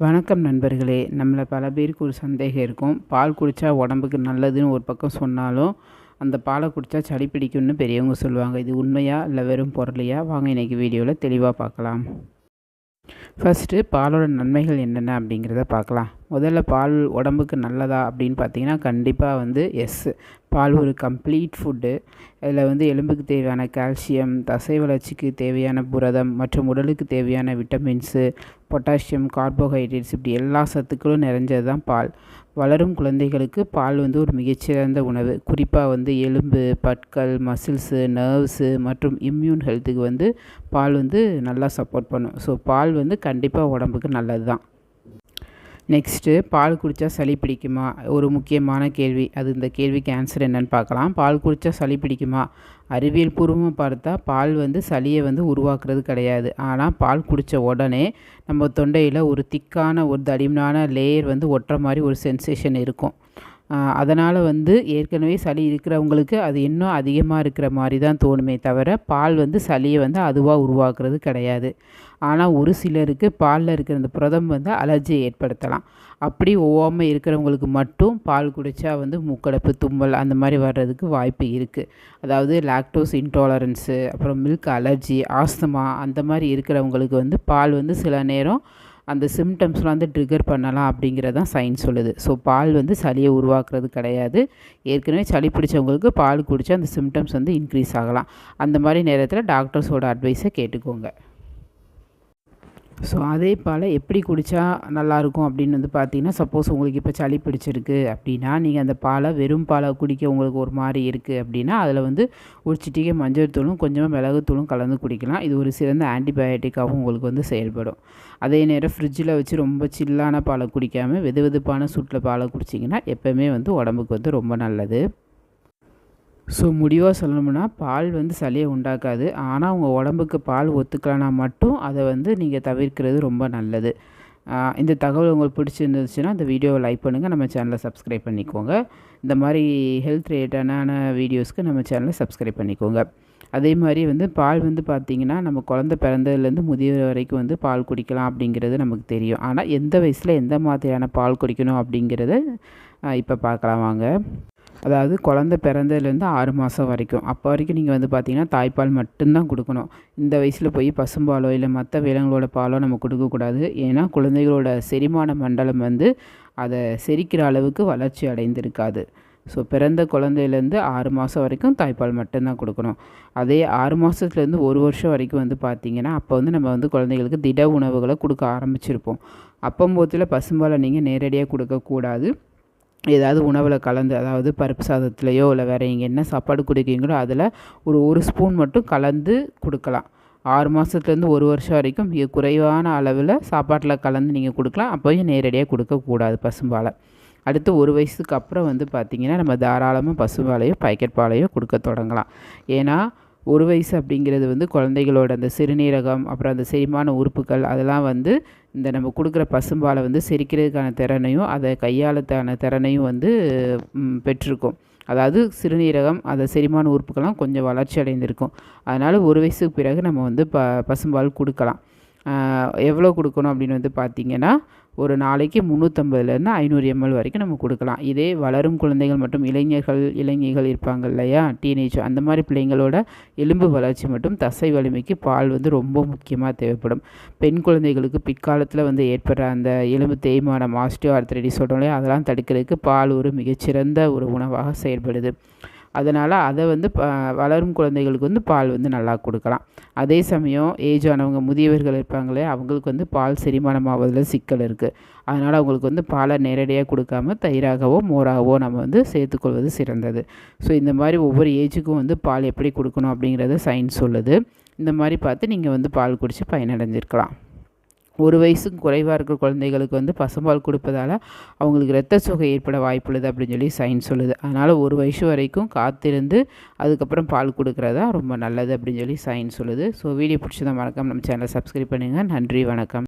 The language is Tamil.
வணக்கம் நண்பர்களே. நம்மள பல பேருக்கு ஒரு சந்தேகம் இருக்கும். பால் குடித்தா உடம்புக்கு நல்லதுன்னு ஒரு பக்கம் சொன்னாலும், அந்த பாலை குடித்தா சளி பிடிக்கும்னு பெரியவங்க சொல்லுவாங்க. இது உண்மையா இல்லை வெறும் பொருளையா? வாங்க இன்றைக்கி வீடியோவில் தெளிவாக பார்க்கலாம். ஃபஸ்ட்டு பாலோட நன்மைகள் என்னென்ன அப்படிங்கிறத பார்க்கலாம். முதல்ல பால் உடம்புக்கு நல்லதா அப்படின்னு பார்த்தீங்கன்னா, கண்டிப்பாக எஸ். பால் ஒரு கம்ப்ளீட் ஃபுட்டு. இதில் எலும்புக்கு தேவையான கால்சியம், தசை வளர்ச்சிக்கு தேவையான புரதம் மற்றும் உடலுக்கு தேவையான விட்டமின்ஸு, பொட்டாசியம், கார்போஹைட்ரேட்ஸ் இப்படி எல்லா சத்துக்களும் நிறைஞ்சது தான் பால். வளரும் குழந்தைகளுக்கு பால் ஒரு மிகச்சிறந்த உணவு. குறிப்பாக எலும்பு, பற்கள், மசில்ஸு, நர்வ்ஸு மற்றும் இம்யூன் ஹெல்த்துக்கு பால் நல்லா சப்போர்ட் பண்ணும். ஸோ பால் கண்டிப்பாக உடம்புக்கு நல்லது தான். நெக்ஸ்ட்டு, பால் குடித்தா சளி பிடிக்குமா? ஒரு முக்கியமான கேள்வி. இந்த கேள்விக்கு ஆன்சர் என்னென்னு பார்க்கலாம். பால் குடித்தா சளி பிடிக்குமா? அறிவியல் பூர்வமாக பார்த்தா பால் சளியை உருவாக்குறது கிடையாது. ஆனால் பால் குடித்த உடனே நம்ம தொண்டையில் ஒரு திக்கான ஒரு தடிமனான லேயர் ஒட்டுற மாதிரி ஒரு சென்சேஷன் இருக்கும். அதனால் ஏற்கனவே சளி இருக்கிறவங்களுக்கு அது இன்னும் அதிகமாக இருக்கிற மாதிரி தான் தோணுமே தவிர, பால் சளியை அதுவாக உருவாக்குறது கிடையாது. ஆனால் ஒரு சிலருக்கு பாலில் இருக்கிற அந்த புரதம் அலர்ஜியை ஏற்படுத்தலாம். அப்படி ஒவ்வாமை இருக்கிறவங்களுக்கு மட்டும் பால் குடித்தா மூக்கடைப்பு, தும்மல் அந்த மாதிரி வர்றதுக்கு வாய்ப்பு இருக்குது. அதாவது லாக்டோஸ் இன்டாலரன்ஸு, அப்புறம் மில்க் அலர்ஜி, ஆஸ்துமா அந்த மாதிரி இருக்கிறவங்களுக்கு பால் சில நேரம் அந்த சிம்டம்ஸ்லாம் ட்ரிகர் பண்ணலாம் அப்படிங்கிறதான் சயின்ஸ் சொல்லுது. ஸோ பால் சளியை உருவாக்குறது கிடையாது. ஏற்கனவே சளி பிடிச்சவங்களுக்கு பால் குடித்தா அந்த சிம்டம்ஸ் இன்க்ரீஸ் ஆகலாம். அந்த மாதிரி நேரத்தில் டாக்டர்ஸோட அட்வைஸை கேட்டுக்கோங்க. ஸோ அதே பாலை எப்படி குடித்தா நல்லாயிருக்கும் அப்படின்னு பார்த்தீங்கன்னா, சப்போஸ் உங்களுக்கு இப்போ சளி பிடிச்சிருக்கு அப்படின்னா, நீங்கள் அந்த பாலை வெறும் பாலை குடிக்க உங்களுக்கு ஒரு மாதிரி இருக்குது அப்படின்னா, அதில் ஒரு சிட்டிகை மஞ்சள் தூளும் கொஞ்சமாக மிளகுத்தூளும் கலந்து குடிக்கலாம். இது ஒரு சிறந்த ஆன்டிபயோட்டிக்காகவும் உங்களுக்கு செயல்படும். அதே நேரம் ஃப்ரிட்ஜில் வச்சு ரொம்ப சில்லான பாலை குடிக்காமல் வெதுவெதுப்பான சூட்டில் பாலை குடிச்சிங்கன்னா எப்போவுமே உடம்புக்கு ரொம்ப நல்லது. ஸோ முடிவாக சொல்லணும்னா, பால் சளியை உண்டாக்காது. ஆனால் உங்கள் உடம்புக்கு பால் ஒத்துக்கலைனா மட்டும் அதை நீங்கள் தவிர்க்கிறது ரொம்ப நல்லது. இந்த தகவல் உங்களுக்கு பிடிச்சிருந்துச்சுன்னா இந்த வீடியோவை லைக் பண்ணுங்கள், நம்ம சேனலை சப்ஸ்கிரைப் பண்ணிக்கோங்க. இந்த மாதிரி ஹெல்த் ரிலேட்டடான வீடியோஸ்க்கு நம்ம சேனலை சப்ஸ்கிரைப் பண்ணிக்கோங்க. அதே மாதிரி பால் பார்த்திங்கன்னா, நம்ம குழந்தை பிறந்ததுலேருந்து முதியவர் வரைக்கும் பால் குடிக்கலாம் அப்படிங்கிறது நமக்கு தெரியும். ஆனால் எந்த வயசில் எந்த மாதிரியான பால் குடிக்கணும் அப்படிங்கிறத இப்போ பார்க்கலாம் வாங்க. அதாவது குழந்தை பிறந்ததுலேருந்து 6 மாதம் வரைக்கும், அப்போ வரைக்கும் நீங்கள் பார்த்திங்கன்னா தாய்ப்பால் மட்டும்தான் கொடுக்கணும். இந்த வயசில் போய் பசும்பாலோ இல்லை மற்ற விலங்குகளோட பாலோ நம்ம கொடுக்கக்கூடாது. ஏன்னா குழந்தைகளோட செரிமான மண்டலம் அதை செரிக்கிற அளவுக்கு வளர்ச்சி அடைந்திருக்காது. ஸோ பிறந்த குழந்தையிலேருந்து 6 மாதம் வரைக்கும் தாய்ப்பால் மட்டும்தான் கொடுக்கணும். அதே 6 மாதத்துலேருந்து 1 வருஷம் வரைக்கும் பார்த்திங்கன்னா, அப்போ நம்ம குழந்தைகளுக்கு திட உணவுகளை கொடுக்க ஆரம்பிச்சிருப்போம். அப்பம்போதில் பசும்பாலை நீங்கள் நேரடியாக கொடுக்கக்கூடாது. ஏதாவது உணவில் கலந்து, அதாவது பருப்பு சாதத்துலேயோ இல்லை வேறு நீங்கள் என்ன சாப்பாடு கொடுக்குறீங்களோ அதில் ஒரு ஸ்பூன் மட்டும் கலந்து கொடுக்கலாம். 6 மாதத்துலேருந்து 1 வருஷம் வரைக்கும் மிக குறைவான அளவில் சாப்பாட்டில் கலந்து நீங்கள் கொடுக்கலாம். அப்போயும் நேரடியாக கொடுக்கக்கூடாது பசும்பாலை. அடுத்து 1 வயசுக்கு அப்புறம் பார்த்திங்கன்னா, நம்ம தாராளமாக பசும்பாலையோ பாக்கெட் பாலையோ கொடுக்க தொடங்கலாம். ஏன்னா 1 வயசு அப்படிங்கிறது குழந்தைகளோட அந்த சிறுநீரகம், அப்புறம் அந்த செரிமான உறுப்புகள் அதெல்லாம் இந்த நம்ம கொடுக்குற பசும்பாலை செரிக்கிறதுக்கான திறனையும் அதை கையாளத்தான திறனையும் பெற்றிருக்கும். அதாவது சிறுநீரகம், அதை செரிமான உறுப்புகள்லாம் கொஞ்சம் வளர்ச்சி அடைந்திருக்கும். அதனால் 1 வயசுக்கு பிறகு நம்ம பசும்பால் கொடுக்கலாம். எவ்வளோ கொடுக்கணும் அப்படின்னு பார்த்திங்கன்னா, ஒரு நாளைக்கு 350லேருந்து 500 ml வரைக்கும் நம்ம கொடுக்கலாம். இதே வளரும் குழந்தைகள் மற்றும் இளைஞர்கள் இருப்பாங்க இல்லையா, டீனேஜ், அந்த மாதிரி பிள்ளைங்களோட எலும்பு வளர்ச்சி மற்றும் தசை வலிமைக்கு பால் ரொம்ப முக்கியமாக தேவைப்படும். பெண் குழந்தைகளுக்கு பிற்காலத்தில் ஏற்படுற அந்த எலும்பு தேய்மானம், ஆஸ்டியோ ஆர்த்ரைட்டிஸ் சொல்கிறோம் இல்லையா, அதெல்லாம் தடுக்கிறதுக்கு பால் ஒரு மிகச்சிறந்த ஒரு உணவாக செயல்படுது. அதனால் அதை வளரும் குழந்தைகளுக்கு பால் நல்லா கொடுக்கலாம். அதே சமயம் ஏஜ் ஆனவங்க, முதியவர்கள் இருப்பாங்களே, அவங்களுக்கு பால் செரிமானம் ஆவதில் சிக்கல் இருக்குது. அதனால் அவங்களுக்கு பாலை நேரடியாக கொடுக்காம தயிராகவோ மோராகவோ நம்ம சேர்த்துக்கொள்வது சிறந்தது. ஸோ இந்த மாதிரி ஒவ்வொரு ஏஜுக்கும் பால் எப்படி கொடுக்கணும் அப்படிங்கிறத சயின்ஸ் சொல்லுது. இந்த மாதிரி பார்த்து நீங்கள் பால் குடித்து பயனடைஞ்சிருக்கலாம். 1 வயசுக்கு குறைவாக இருக்கிற குழந்தைகளுக்கு பசும்பால் கொடுப்பதால் அவங்களுக்கு இரத்த சோகை ஏற்பட வாய்ப்புள்ளது அப்படின்னு சொல்லி சயின்ஸ் சொல்லுது. அதனால் 1 வயசு வரைக்கும் காத்திருந்து அதுக்கப்புறம் பால் கொடுக்குறதா ரொம்ப நல்லது அப்படின்னு சொல்லி சயின்ஸ் சொல்லுது. ஸோ வீடியோ பிடிச்சதை மறக்காம நம்ம சேனலை சப்ஸ்கிரைப் பண்ணுங்கள். நன்றி, வணக்கம்.